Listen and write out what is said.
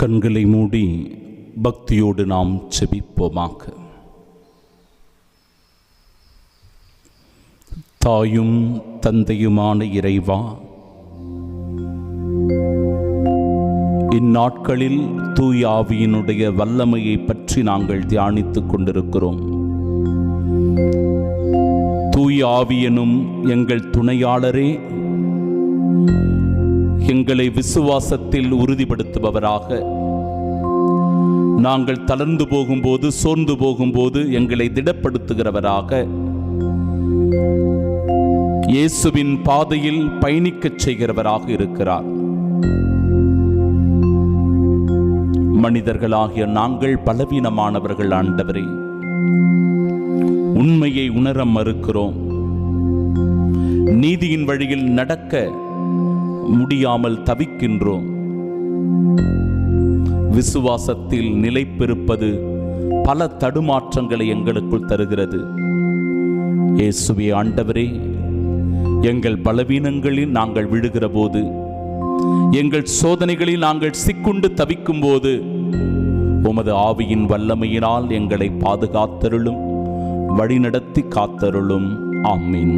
கண்களை மூடி பக்தியோடு நாம் செபிப்போமாக. தாயும் தந்தையுமான இறைவா, இந்நாட்களில் தூய ஆவியினுடைய வல்லமையை பற்றி நாங்கள் தியானித்துக் கொண்டிருக்கிறோம். தூய ஆவியனும் எங்கள் துணையாளரே, எங்களை விசுவாசத்தில் உறுதிப்படுத்துபவராக, நாங்கள் தளர்ந்து போகும்போது சோர்ந்து போகும்போது எங்களை திடப்படுத்துகிறவராக, இயேசுவின் பாதையில் பயணிக்கச் செய்கிறவராக இருக்கிறார். மனிதர்களாகிய நாங்கள் பலவீனமானவர்கள் ஆண்டவரே, உண்மையை உணர மறுக்கிறோம். நீதியின் வழியில் நடக்க முடியாமல் தவிக்கின்றோம். விசுவாசத்தில் நிலைப்பெறுப்பது பல தடுமாற்றங்களை எங்களுக்குள் தருகிறது. இயேசுவே ஆண்டவரே, எங்கள் பலவீனங்களில் நாங்கள் விழுகிற போது, எங்கள் சோதனைகளில் நாங்கள் சிக்குண்டு தவிக்கும் போது, உமது ஆவியின் வல்லமையினால் எங்களை பாதுகாத்தருளும், வழிநடத்தி காத்தருளும். ஆமீன்.